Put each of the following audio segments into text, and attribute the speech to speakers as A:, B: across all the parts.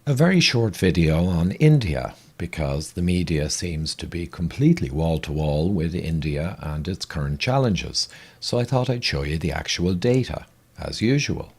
A: A very short video on India because the media seems to be completely wall to wall with India and its current challenges. So I thought I'd show you the actual data, as usual.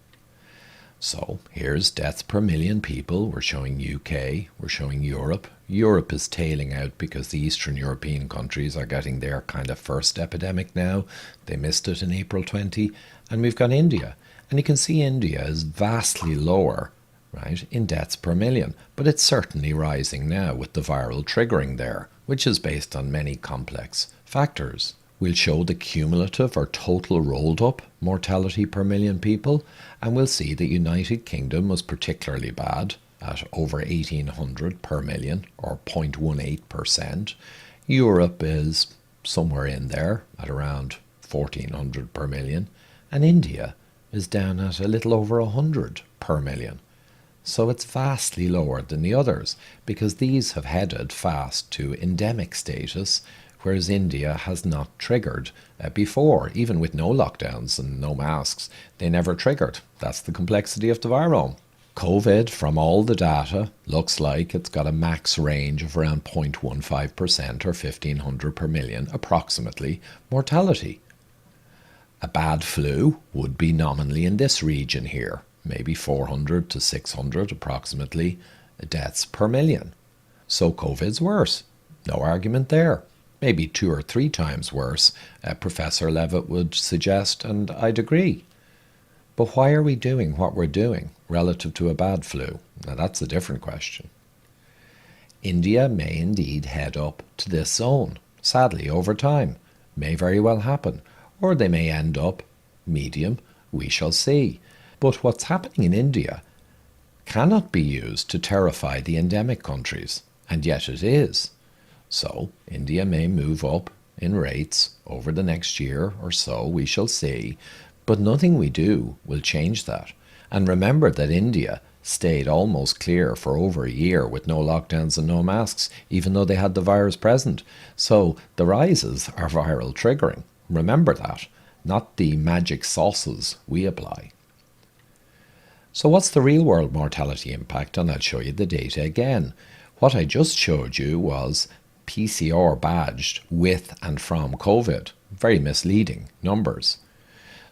A: So here's deaths per million people. We're showing UK, we're showing Europe. Europe is tailing out because the Eastern European countries are getting their kind of first epidemic now. They missed it in April 20. And we've got India. And you can see India is vastly lower, right, in deaths per million. But it's certainly rising now with the viral triggering there, which is based on many complex factors. We'll show the cumulative or total rolled up mortality per million people, and we'll see the United Kingdom was particularly bad at over 1800 per million, or 0.18%. Europe is somewhere in there at around 1400 per million, and India is down at a little over 100 per million. So it's vastly lower than the others because these have headed fast to endemic status, whereas India has not triggered before. Even with no lockdowns and no masks, they never triggered. That's the complexity of the virome. COVID, from all the data, looks like it's got a max range of around 0.15% or 1500 per million, approximately, mortality. A bad flu would be nominally in this region here, maybe 400 to 600 approximately deaths per million. So COVID's worse. No argument there. Maybe 2 or 3 times worse, Professor Levitt would suggest, and I'd agree. But why are we doing what we're doing relative to a bad flu? Now that's a different question. India may indeed head up to this zone, sadly, over time. May very well happen. Or they may end up medium, we shall see. But what's happening in India cannot be used to terrify the endemic countries, and yet it is. So India may move up in rates over the next year or so, we shall see, but nothing we do will change that. And remember that India stayed almost clear for over a year with no lockdowns and no masks, even though they had the virus present. So the rises are viral triggering. Remember that, not the magic sauces we apply. So what's the real world mortality impact? And I'll show you the data again. What I just showed you was PCR badged with and from COVID. Very misleading numbers.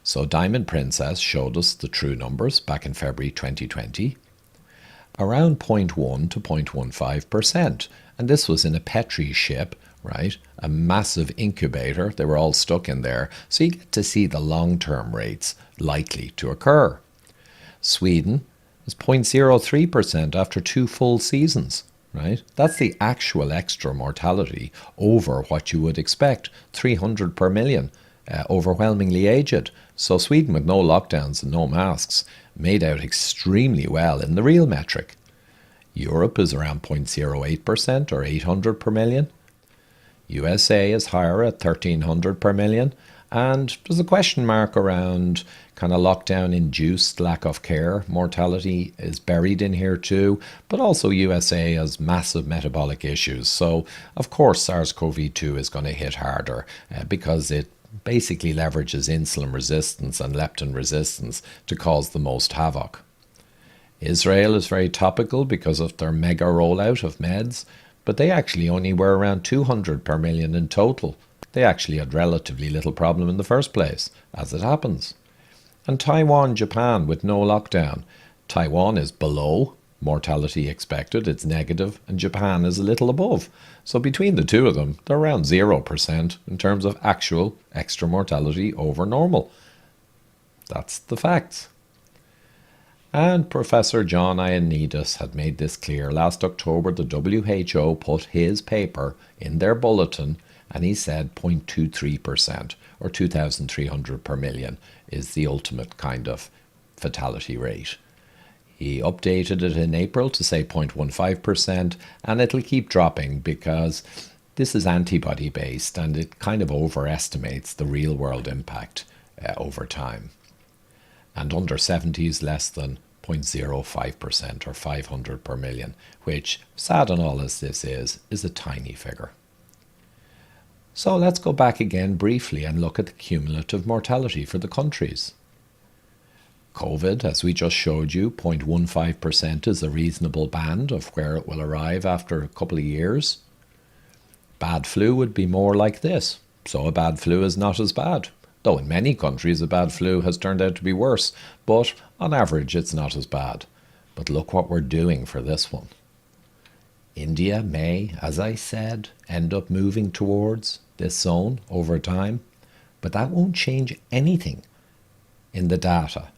A: So Diamond Princess showed us the true numbers back in February 2020. Around 0.1 to 0.15%. And this was in a Petri ship, right? A massive incubator. They were all stuck in there. So you get to see the long-term rates likely to occur. Sweden is 0.03% after 2 full seasons, right? That's the actual extra mortality over what you would expect, 300 per million, overwhelmingly aged. So Sweden, with no lockdowns and no masks, made out extremely well in the real metric. Europe is around 0.08% or 800 per million. USA is higher at 1300 per million. And there's a question mark around kind of lockdown-induced lack of care. Mortality is buried in here too, but also USA has massive metabolic issues. So, of course, SARS-CoV-2 is going to hit harder because it basically leverages insulin resistance and leptin resistance to cause the most havoc. Israel is very topical because of their mega rollout of meds, but they actually only were around 200 per million in total. They actually had relatively little problem in the first place, as it happens. And Taiwan, Japan, with no lockdown. Taiwan is below mortality expected, it's negative, and Japan is a little above. So between the two of them, they're around 0% in terms of actual extra mortality over normal. That's the facts. And Professor John Ioannidis had made this clear. Last October, the WHO put his paper in their bulletin, and he said 0.23% or 2,300 per million is the ultimate kind of fatality rate. He updated it in April to say 0.15%, and it'll keep dropping because this is antibody based and it kind of overestimates the real world impact over time. And under 70 is less than 0.05% or 500 per million, which, sad and all as this is a tiny figure. So let's go back again briefly and look at the cumulative mortality for the countries. COVID, as we just showed you, 0.15% is a reasonable band of where it will arrive after a couple of years. Bad flu would be more like this. So a bad flu is not as bad. Though in many countries a bad flu has turned out to be worse. But on average it's not as bad. But look what we're doing for this one. India may, as I said, end up moving towards this zone over time. But that won't change anything in the data.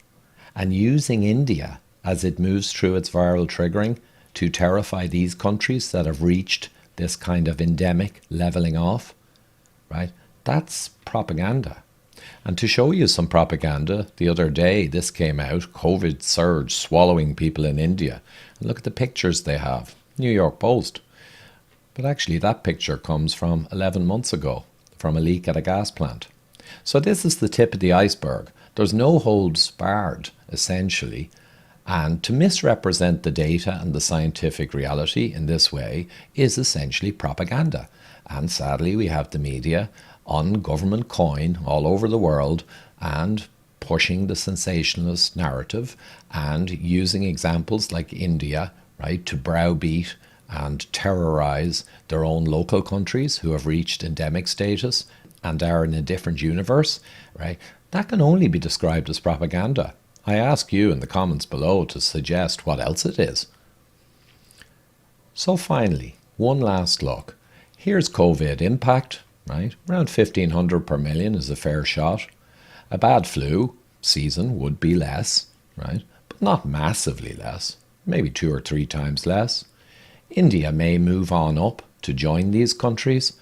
A: And using India as it moves through its viral triggering to terrify these countries that have reached this kind of endemic leveling off, right? That's propaganda. And to show you some propaganda, the other day this came out, COVID surge swallowing people in India. And look at the pictures they have, New York Post. But actually that picture comes from 11 months ago, from a leak at a gas plant. So this is the tip of the iceberg. There's no holds barred, essentially, and to misrepresent the data and the scientific reality in this way is essentially propaganda. And sadly, we have the media on government coin all over the world and pushing the sensationalist narrative and using examples like India, right, to browbeat and terrorize their own local countries who have reached endemic status and are in a different universe, right? That can only be described as propaganda. I ask you in the comments below to suggest what else it is. So finally, one last look. Here's COVID impact, right? Around 1,500 per million is a fair shot. A bad flu season would be less, right? But not massively less, maybe 2 or 3 times less. India may move on up to join these countries,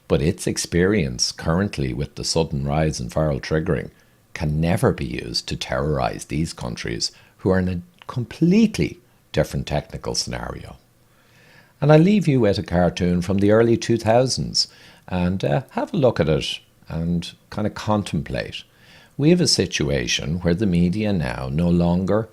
A: but its experience currently with the sudden rise in viral triggering can never be used to terrorize these countries who are in a completely different technical scenario. And I leave you with a cartoon from the early 2000s and have a look at it and kind of contemplate. We have a situation where the media now no longer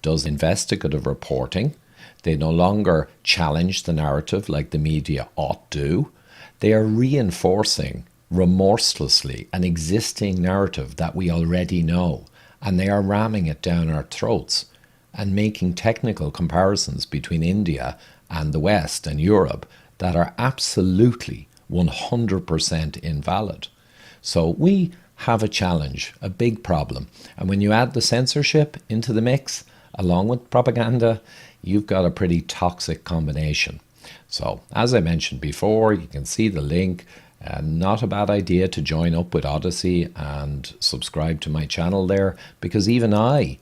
A: does investigative reporting. They no longer challenge the narrative like the media ought to. They are reinforcing remorselessly an existing narrative that we already know, and they are ramming it down our throats and making technical comparisons between India and the West and Europe that are absolutely 100% invalid. So we have a challenge, a big problem. And when you add the censorship into the mix, along with propaganda, you've got a pretty toxic combination. So, as I mentioned before, you can see the link. Not a bad idea to join up with Odysee and subscribe to my channel there, because even I,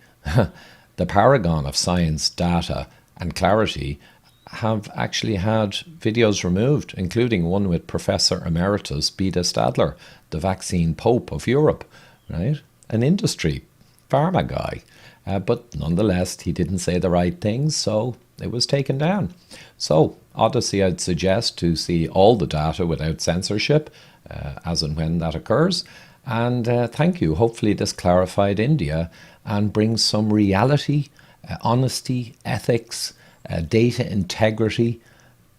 A: the paragon of science, data and clarity, have actually had videos removed, including one with Professor Emeritus Beda Stadler, the vaccine pope of Europe, right? An industry pharma guy. But nonetheless, he didn't say the right things, so it was taken down. So, Odysee, I'd suggest to see all the data without censorship, as and when that occurs. And thank you. Hopefully this clarified India and brings some reality, honesty, ethics, data integrity.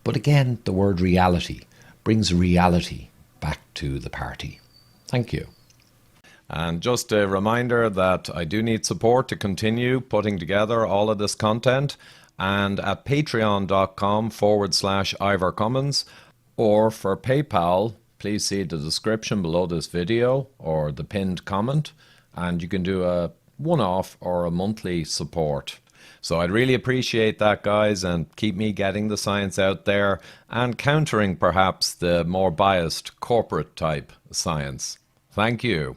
A: But again, the word reality brings reality back to the party. Thank you. And just a reminder that I do need support to continue putting together all of this content, and at patreon.com/Ivor Cummins, or for PayPal, please see the description below this video or the pinned comment, and you can do a one-off or a monthly support. So I'd really appreciate that, guys, and keep me getting the science out there and countering perhaps the more biased corporate type science. Thank you.